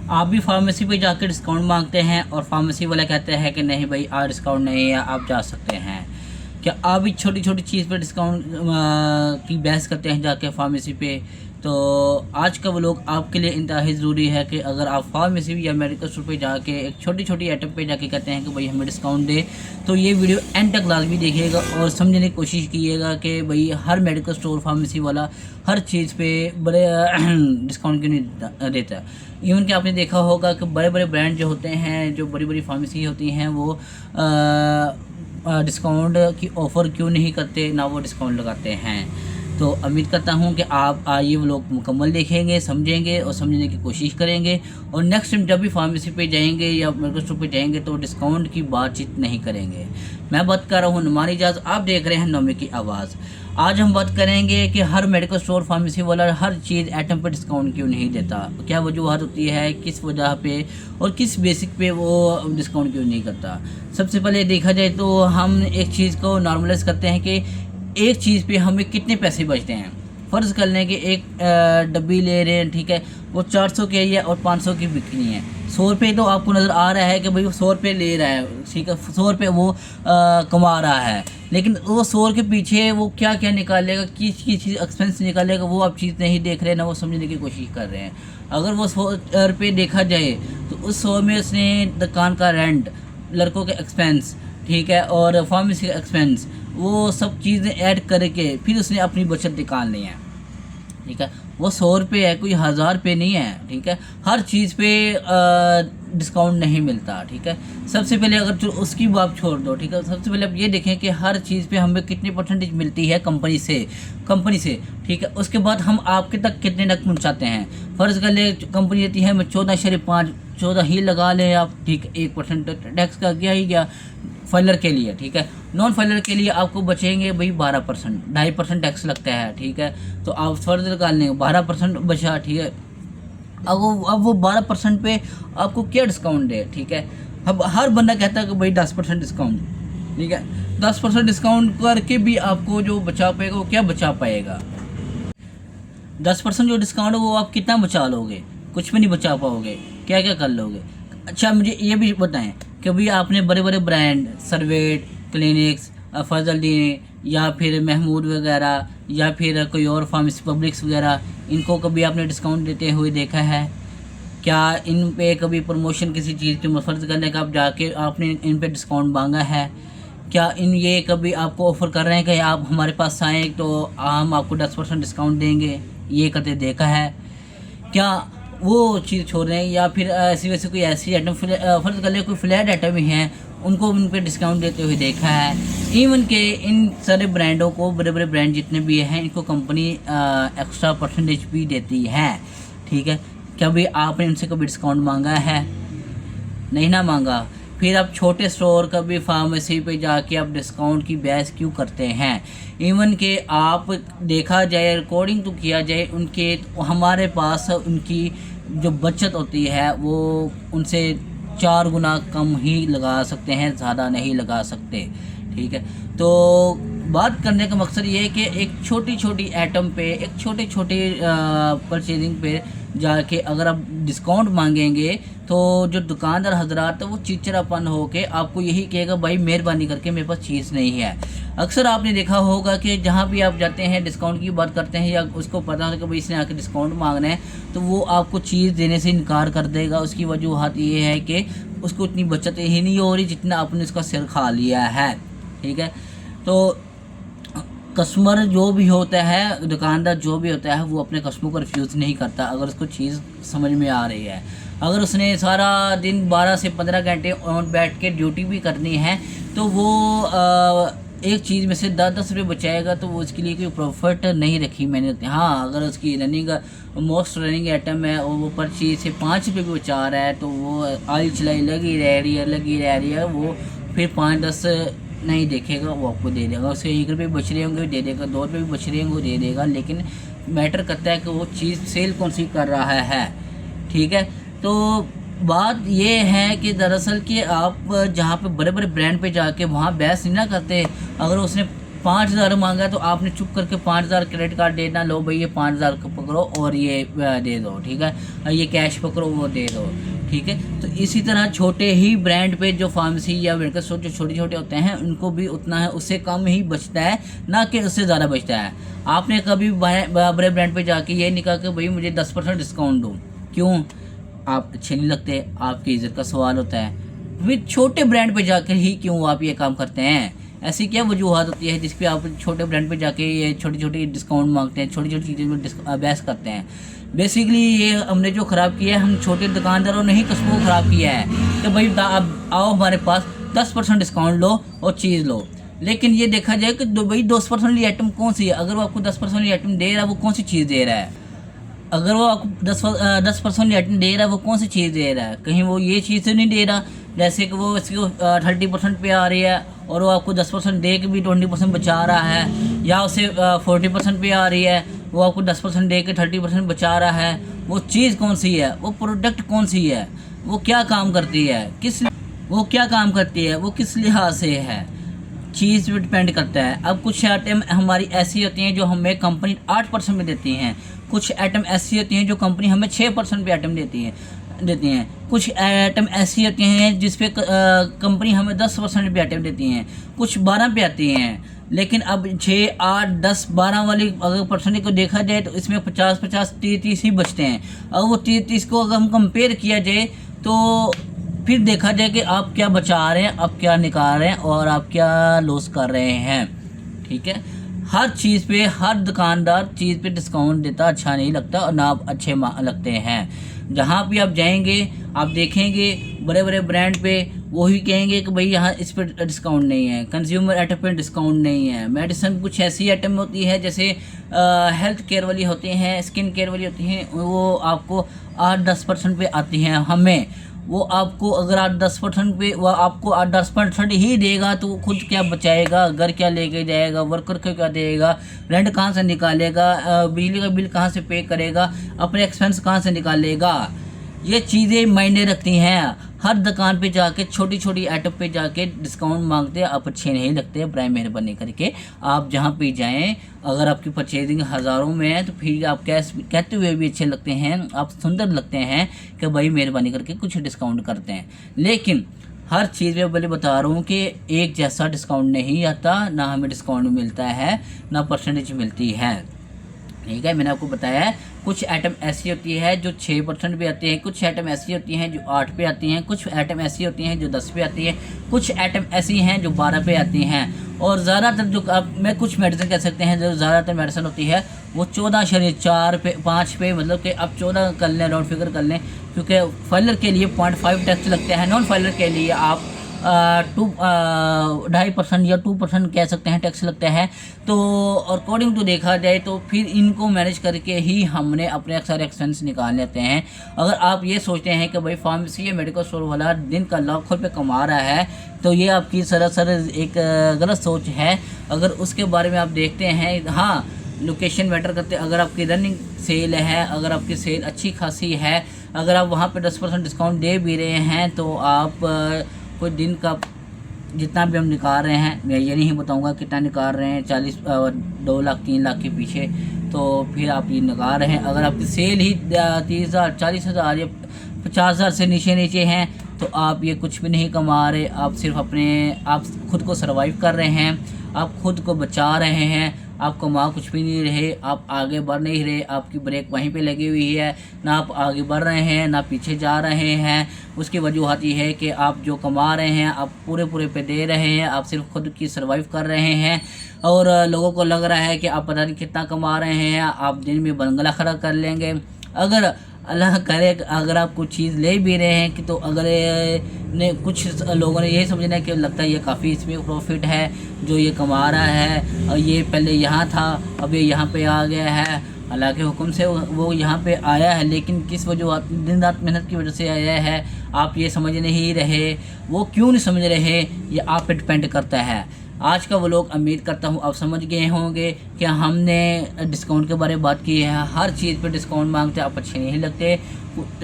आप भी फार्मेसी पे जाकर डिस्काउंट मांगते हैं और फार्मेसी वाला कहते हैं कि नहीं भाई आज डिस्काउंट नहीं है, आप जा सकते हैं। क्या आप भी छोटी छोटी चीज़ पर डिस्काउंट की बहस करते हैं जाके फार्मेसी पे? तो आज का व्लॉग आपके लिए इंतहाई ज़रूरी है कि अगर आप फार्मेसी या मेडिकल स्टोर पे जाके एक छोटी छोटी आइटम पे जाके कहते हैं कि भाई हमें डिस्काउंट दे, तो ये वीडियो एंड तक लाजमी देखिएगा और समझने की कोशिश कीजिएगा कि भाई हर मेडिकल स्टोर फार्मेसी वाला हर चीज़ पे बड़े डिस्काउंट क्यों नहीं देता। इवन कि आपने देखा होगा कि बड़े बड़े ब्रांड जो होते हैं, जो बड़ी बड़ी फार्मेसी होती हैं, वो डिस्काउंट की ऑफ़र क्यों नहीं करते, ना वो डिस्काउंट लगाते हैं। तो उम्मीद करता हूं कि आप ये व्लॉग मुकम्मल देखेंगे, समझेंगे और समझने की कोशिश करेंगे और नेक्स्ट टाइम जब भी फार्मेसी पे जाएंगे या मेडिकल स्टोर पे जाएंगे तो डिस्काउंट की बातचीत नहीं करेंगे। मैं बात कर रहा हूं नुमान इजाज़, आप देख रहे हैं नौमी की आवाज़। आज हम बात करेंगे कि हर मेडिकल स्टोर फार्मेसी वाला हर चीज़ आइटम पर डिस्काउंट क्यों नहीं देता, क्या वजूहत होती है, किस वजह पे और किस बेसिक पे वो डिस्काउंट क्यों नहीं करता। सबसे पहले देखा जाए तो हम एक चीज़ को नॉर्मलाइज करते हैं कि एक चीज़ पे हमें कितने पैसे बचते हैं। फ़र्ज़ कर लें कि एक डब्बी ले रहे हैं, ठीक है, वो 400 की है और 500 की बिकनी है। 100 रुपये तो आपको नज़र आ रहा है कि भाई वो 100 रुपये ले रहा है, ठीक है, 100 रुपये वो कमा रहा है, लेकिन वो 100 के पीछे वो क्या क्या निकालेगा, किस चीज़ एक्सपेंस निकालेगा, वो आप चीज़ नहीं देख रहे ना, वो समझने की कोशिश कर रहे हैं। अगर वो 100 रुपये देखा जाए तो उस 100 में उसने दुकान का रेंट, लड़कों के एक्सपेंस, ठीक है, और फार्मेसी का एक्सपेंस, वो सब चीज़ें ऐड करके फिर उसने अपनी बचत निकालनी है, ठीक है। वो 100 रुपये है, कोई 1000 रुपये नहीं है, ठीक है। हर चीज़ पे डिस्काउंट नहीं मिलता, ठीक है। सबसे पहले अगर उसकी बात छोड़ दो, ठीक है, सबसे पहले आप ये देखें कि हर चीज़ पे हमें कितनी परसेंटेज मिलती है कंपनी से, ठीक है। उसके बाद हम आपके तक कितने तक पहुँचाते हैं। फ़र्ज़ कर ले कंपनी देती है हमें 14.5, 14 ही लगा लें आप, ठीक है, 1% टैक्स का गया ही गया फाइलर के लिए, ठीक है। नॉन फाइलर के लिए आपको बचेंगे भाई 12%, 2.5% टैक्स लगता है, ठीक है। तो आप फर्दर निकाल लेंगे 12% बचा, ठीक है। अब वो 12% पे आपको क्या डिस्काउंट दे, ठीक है। अब हर बंदा कहता है कि भाई 10% डिस्काउंट, ठीक है। 10% डिस्काउंट करके भी आपको जो बचा पाएगा वो क्या बचा पाएगा। 10% जो डिस्काउंट है वो आप कितना बचा लोगे, कुछ भी नहीं बचा पाओगे, क्या क्या कर लोगे। अच्छा मुझे ये भी बताएं कि भाई आपने बड़े बड़े ब्रांड सर्वेट, क्लिनिक्स, फजलदीन या फिर महमूद वगैरह या फिर कोई और फार्मेसी पब्लिक्स वगैरह, इनको कभी आपने डिस्काउंट देते हुए देखा है क्या? इन पे कभी प्रमोशन किसी चीज़ की फ़र्ज़ करने का आप जाके आपने इन पे डिस्काउंट मांगा है क्या? ये कभी आपको ऑफ़र कर रहे हैं कि आप हमारे पास आएँ तो हम आपको 10% डिस्काउंट देंगे, ये करते देखा है क्या? वो चीज़ छोड़ रहे हैं या फिर ऐसी वैसे कोई ऐसी आइटम फ़र्ज़ कर ले कोई फ्लैट आइटम ही हैं, उनको उन पे डिस्काउंट देते हुए देखा है। इवन के इन सारे ब्रांडों को, बड़े बड़े ब्रांड जितने भी हैं, इनको कंपनी एक्स्ट्रा परसेंटेज भी देती है, ठीक है। क्या भाई आपने उनसे कभी डिस्काउंट मांगा है? नहीं ना मांगा। फिर आप छोटे स्टोर कभी फार्मेसी पे जाके आप डिस्काउंट की बहस क्यों करते हैं? इवन के आप देखा जाए, रिकॉर्डिंग तो किया जाए उनके, तो हमारे पास उनकी जो बचत होती है वो उनसे 4 गुना कम ही लगा सकते हैं, ज़्यादा नहीं लगा सकते, ठीक है। तो बात करने का मकसद ये है कि एक छोटी छोटी आइटम पे, एक छोटे छोटे परचेजिंग पे जाके अगर आप डिस्काउंट मांगेंगे तो जो दुकानदार हजरात है वो चिड़चिड़ापन हो के आपको यही कहेगा भाई मेहरबानी करके मेरे पास चीज़ नहीं है। अक्सर आपने देखा होगा कि जहाँ भी आप जाते हैं डिस्काउंट की बात करते हैं या उसको पता है कि भाई इसने आके डिस्काउंट मांगना है, तो वो आपको चीज़ देने से इनकार कर देगा। उसकी वजूहत ये है कि उसको इतनी बचत ही नहीं हो रही जितना आपने उसका सिर खा लिया है, ठीक है। तो कस्टमर जो भी होता है, दुकानदार जो भी होता है, वो अपने कस्टमर को रिफ्यूज़ नहीं करता अगर उसको चीज़ समझ में आ रही है। अगर उसने सारा दिन 12 से 15 घंटे ऑन बैठ के ड्यूटी भी करनी है तो वो एक चीज़ में से 10-10 रुपये बचाएगा तो वो उसके लिए कोई प्रॉफिट नहीं रखी मैंने। हाँ, अगर उसकी रनिंग मोस्ट रनिंग आइटम है और वो पर चीज़ से 5 रुपये भी बचा रहा है तो वो आली चलाई लगी रह रही है, वो फिर 5-10 नहीं देखेगा, वो आपको दे देगा। उसके 1 रुपये बच रहे होंगे दे देगा, 2 रुपये भी बच रहे होंगे दे देगा, लेकिन मैटर करता है कि वो चीज़ सेल कौन सी कर रहा है, ठीक है। तो बात ये है कि दरअसल कि आप जहाँ पे बड़े बड़े ब्रांड पे जाके वहाँ बहस नहीं ना करते। अगर उसने 5,000 मांगा तो आपने चुप करके 5,000 क्रेडिट कार्ड देना, लो भाई ये 5,000 को पकड़ो और ये दे दो, ठीक है, ये कैश पकड़ो वो दे दो, ठीक है। तो इसी तरह छोटे ही ब्रांड पे जो फार्मेसी या मेडिकल स्टोर जो छोटे छोटे होते हैं उनको भी उतना है, उससे कम ही बचता है, ना कि उससे ज़्यादा बचता है। आपने कभी बड़े ब्रांड पे जाके ये नहीं कहा कि भाई मुझे 10% डिस्काउंट दो, क्यों? आप अच्छे नहीं लगते, आपकी इज्जत का सवाल होता है। फिर छोटे ब्रांड पे जाकर ही क्यों आप ये काम करते हैं? ऐसी क्या वजूहत होती है जिस पे आप छोटे ब्रांड पे जाके ये छोटी छोटी डिस्काउंट मांगते हैं, छोटी छोटी चीज़ों में बहस करते हैं? बेसिकली ये हमने जो ख़राब किया है, हम छोटे दुकानदारों ने ही कस्बों को ख़राब किया है कि भाई आप आओ हमारे पास 10% डिस्काउंट लो और चीज़ लो। लेकिन ये देखा जाए कि भाई 10% वाली आइटम कौन सी है? अगर वो आपको 10% वाली आइटम दे रहा है वो कौन सी चीज़ दे रहा है? अगर वो आपको 10% आइटम दे रहा है वो कौन सी चीज़ दे रहा है? कहीं वो ये चीज़ तो नहीं दे रहा जैसे कि वो इसको 30% पे आ रही है और वो आपको 10% दे के भी 20% बचा रहा है, या उसे 40% पे आ रही है, वो आपको 10% दे के 30% बचा रहा है। वो चीज़ कौन सी है? वो प्रोडक्ट कौन सी है? वो क्या काम करती है? वो क्या काम करती है? वो किस लिहाज से है? चीज़ पे डिपेंड करता है। अब कुछ आइटम हमारी ऐसी होती हैं जो हमें कंपनी 8% में देती हैं, कुछ आइटम ऐसी होती हैं जो कंपनी हमें 6% पे आइटम देती है। कुछ आइटम ऐसी होती हैं जिस पे कंपनी हमें 10% पे आइटम देती हैं, कुछ 12 पे आती हैं। लेकिन अब 6, 8, 10, 12 वाली अगर परसेंटेज को देखा जाए तो इसमें 50, 50, 30, 30 ही बचते हैं। अगर वो 30, 30 को अगर हम कंपेयर किया जाए तो फिर देखा जाए कि आप क्या बचा रहे हैं, आप क्या निकाल रहे हैं और आप क्या लॉस कर रहे हैं, ठीक है। हर चीज़ पे हर दुकानदार चीज़ पे डिस्काउंट देता अच्छा नहीं लगता और ना आप अच्छे लगते हैं। जहाँ भी आप जाएंगे आप देखेंगे बड़े बड़े ब्रांड पे वही कहेंगे कि भाई यहाँ इस पर डिस्काउंट नहीं है, कंज्यूमर आइटम पे डिस्काउंट नहीं है। मेडिसिन कुछ ऐसी आइटम होती है जैसे हेल्थ केयर वाली होती हैं, स्किन केयर वाली होती हैं, वो आपको 8-10% पे आती हैं। हमें वो आपको अगर 8-10% पे वो आपको 8-10% ही देगा तो खुद क्या बचाएगा, घर क्या लेके जाएगा, वर्कर को क्या देगा, रेंट कहाँ से निकालेगा, बिजली का बिल कहाँ से पे करेगा, अपने एक्सपेंस कहाँ से निकालेगा? ये चीज़ें मायने रखती हैं। हर दुकान पे जाके छोटी छोटी आइटम पे जाके डिस्काउंट मांगते हैं, आप अच्छे नहीं लगते। प्राइम मेहरबानी करके आप जहाँ पे जाएं, अगर आपकी परचेजिंग हज़ारों में है तो फिर आप कहते हुए भी अच्छे लगते हैं, आप सुंदर लगते हैं कि भाई मेहरबानी करके कुछ डिस्काउंट करते हैं। लेकिन हर चीज़ में पहले बता रहा हूँ कि एक जैसा डिस्काउंट नहीं आता, ना हमें डिस्काउंट मिलता है ना परसेंटेज मिलती है, ठीक है। मैंने आपको बताया है कुछ आइटम ऐसी होती है जो 6% पे आती है, कुछ आइटम ऐसी होती हैं जो 8 पे आती हैं, कुछ आइटम ऐसी होती हैं जो 10 पे आती हैं, कुछ आइटम ऐसी हैं जो 12 पे आती हैं। और ज़्यादातर जो आप मैं कुछ मेडिसिन कह सकते हैं जो ज़्यादातर मेडिसिन होती है वो 14.4 पे 5 पे, मतलब कि आप 14 कर लें, राउंड फिगर कर लें, क्योंकि फाइलर के लिए 0.5 टैक्स लगता है, नॉन फाइलर के लिए आप 2.5% या 2% कह सकते हैं टैक्स लगता है। तो अकॉर्डिंग टू देखा जाए तो फिर इनको मैनेज करके ही हमने अपने सारे एक्सपेंस निकाल लेते हैं। अगर आप ये सोचते हैं कि भाई फार्मेसी या मेडिकल स्टोर वाला दिन का लाखों रुपये कमा रहा है तो ये आपकी सरासर एक गलत सोच है। अगर उसके बारे में आप देखते हैं, हाँ लोकेशन मैटर करते हैं। अगर आपकी रनिंग सेल है, अगर आपकी सेल अच्छी खासी है, अगर आप वहाँ पे 10% डिस्काउंट दे भी रहे हैं तो आप कोई दिन का जितना भी हम निकाल रहे हैं, मैं ये नहीं बताऊंगा कितना निकाल रहे हैं, 40 2 लाख 3 लाख के पीछे, तो फिर आप ये निकाल रहे हैं। अगर आपकी सेल ही 30,000 40,000 या 50,000 से नीचे हैं तो आप ये कुछ भी नहीं कमा रहे। आप सिर्फ आप खुद को सर्वाइव कर रहे हैं, आप खुद को बचा रहे हैं, आप कमा कुछ भी नहीं रहे, आप आगे बढ़ नहीं रहे, आपकी ब्रेक वहीं पे लगी हुई है, ना आप आगे बढ़ रहे हैं ना पीछे जा रहे हैं। उसकी वजूहत ये है कि आप जो कमा रहे हैं आप पूरे पे दे रहे हैं, आप सिर्फ खुद की सर्वाइव कर रहे हैं और लोगों को लग रहा है कि आप पता नहीं कितना कमा रहे हैं, आप दिन में बंगला खड़ा कर लेंगे। अगर अल्लाह करे अगर आप कुछ चीज़ ले भी रहे हैं कि तो अगर ने कुछ लोगों ने यही समझना है कि लगता है ये काफ़ी इसमें प्रॉफिट है जो ये कमा रहा है, और ये पहले यहाँ था अब ये यहाँ पे आ गया है। अल्लाह के हुक्म से वो यहाँ पे आया है, लेकिन किस वजह दिन रात मेहनत की वजह से आया है आप ये समझ नहीं रहे। वो क्यों नहीं समझ रहे ये आप पे डिपेंड करता है। आज का वो लोग उम्मीद करता हूँ आप समझ गए होंगे कि हमने डिस्काउंट के बारे में बात की है। हर चीज़ पे डिस्काउंट मांगते आप अच्छे नहीं लगते।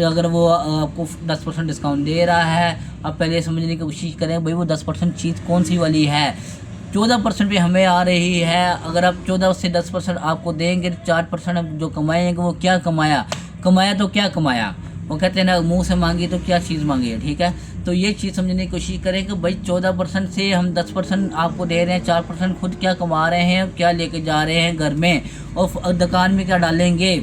अगर वो आपको 10% डिस्काउंट दे रहा है आप पहले समझने की कोशिश करें भाई वो 10% चीज़ कौन सी वाली है। 14% पे हमें आ रही है। अगर आप 14 से 10% आपको देंगे तो 4% जो कमाएंगे वो क्या कमाया, कमाया तो क्या कमाया। वो कहते हैं ना, मुंह से मांगी तो क्या चीज़ मांगी है, ठीक है। तो ये चीज़ समझने की कोशिश करें कि भाई 14% से हम 10% आपको दे रहे हैं, 4% खुद क्या कमा रहे हैं, क्या लेके जा रहे हैं घर में और दुकान में क्या डालेंगे।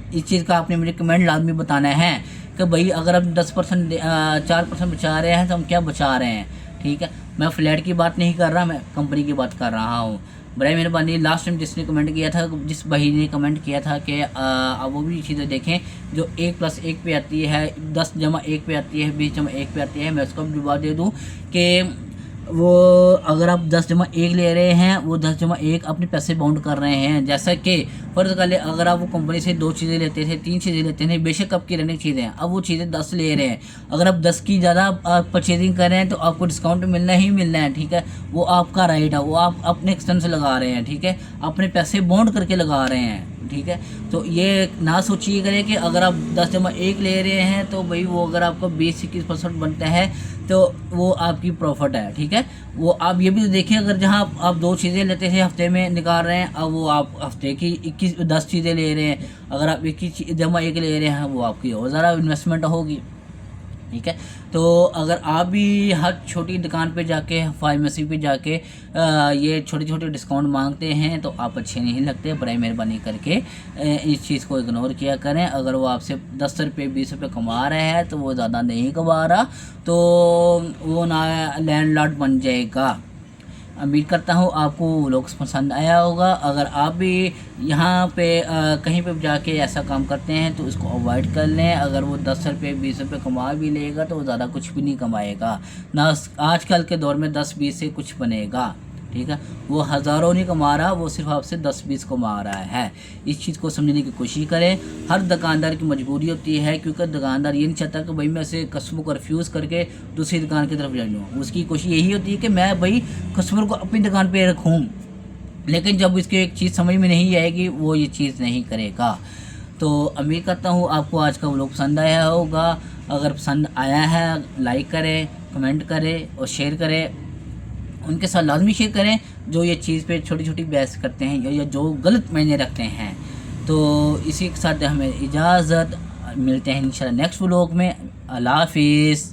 इस चीज़ का आपने मुझे कमेंट लाजमी बताना है कि भाई अगर हम 10% 4% बचा रहे हैं तो हम क्या बचा रहे हैं, ठीक है। मैं फ्लैट की बात नहीं कर रहा, मैं कंपनी की बात कर रहा हूँ। बड़े मेहरबानी, लास्ट टाइम जिसने कमेंट किया था, जिस भाई ने कमेंट किया था कि अब वो भी चीज़ें देखें जो 1+1 पे आती है, 10+1 पे आती है, 20+1 पे आती है। मैं उसको भी जवाब दे दूँ कि वो अगर आप 10+1 ले रहे हैं, वो 10+1 अपने पैसे बाउंड कर रहे हैं। जैसा कि फ़र्ज़ कर ले, अगर आप वो कंपनी से 2 चीज़ें लेते थे, 3 चीज़ें लेते थे, बेशक आपकी रनिंग चीज़ें हैं, अब वो चीज़ें 10 ले रहे हैं। अगर आप 10 की ज़्यादा परचेजिंग कर रहे हैं तो आपको डिस्काउंट मिलना ही मिलना है, ठीक है। वो आपका राइट है, वो आप अपने एक्सटेंस से लगा रहे हैं, ठीक है, अपने पैसे बाउंड करके लगा रहे हैं, ठीक है। तो ये ना सोचिए करें कि अगर आप 10+1 ले रहे हैं तो भाई वो अगर आपका 20-21% बनता है तो वो आपकी प्रॉफिट है, ठीक है। वो आप ये भी देखें, अगर जहाँ आप 2 चीज़ें लेते थे हफ्ते में निकाल रहे हैं, अब वो आप हफ्ते की 10 चीज़ें ले रहे हैं। अगर आप 21+1 ले रहे हैं, वो आपकी और ज़्यादा इन्वेस्टमेंट होगी, ठीक है। तो अगर आप भी हर छोटी दुकान पे जाके, फार्मेसी पे जाके ये छोटे छोटे डिस्काउंट मांगते हैं तो आप अच्छे नहीं लगते। बड़ी मेहरबानी करके इस चीज़ को इग्नोर किया करें। अगर वो आपसे 10 रुपये 20 रुपये कमा रहे हैं तो वो ज़्यादा नहीं कमा रहा, तो वो ना लैंडलॉर्ड बन जाएगा। उम्मीद करता हूँ आपको व्लॉग्स पसंद आया होगा। अगर आप भी यहाँ पे कहीं पे जाके ऐसा काम करते हैं तो इसको अवॉइड कर लें। अगर वो 10 रुपये 20 रुपये कमा भी लेगा तो वो ज़्यादा कुछ भी नहीं कमाएगा ना। आजकल के दौर में 10-20 से कुछ बनेगा, ठीक है। वो हज़ारों नहीं कमा रहा, वो सिर्फ आपसे 10-20 कमा रहा है। इस चीज़ को समझने की कोशिश करें। हर दुकानदार की मजबूरी होती है, क्योंकि दुकानदार ये नहीं चाहता कि भाई मैं ऐसे कस्टमर को रिफ्यूज़ करके दूसरी दुकान की तरफ जा लूँ। उसकी कोशिश यही होती है कि मैं भाई कस्टमर को अपनी दुकान पर रखूँ, लेकिन जब इसकी एक चीज़ समझ में नहीं आएगी वो ये चीज़ नहीं करेगा। तो उम्मीद करता हूँ आपको आज का व्लॉग पसंद आया होगा। अगर पसंद आया है लाइक करें, कमेंट करें और शेयर करें। उनके साथ लाजमी शेयर करें जो ये चीज़ पे छोटी छोटी बहस करते हैं या जो गलत मायने रखते हैं। तो इसी के साथ हमें इजाज़त, मिलते हैं इंशाल्लाह नेक्स्ट व्लॉग में। अल्लाह हाफिज़।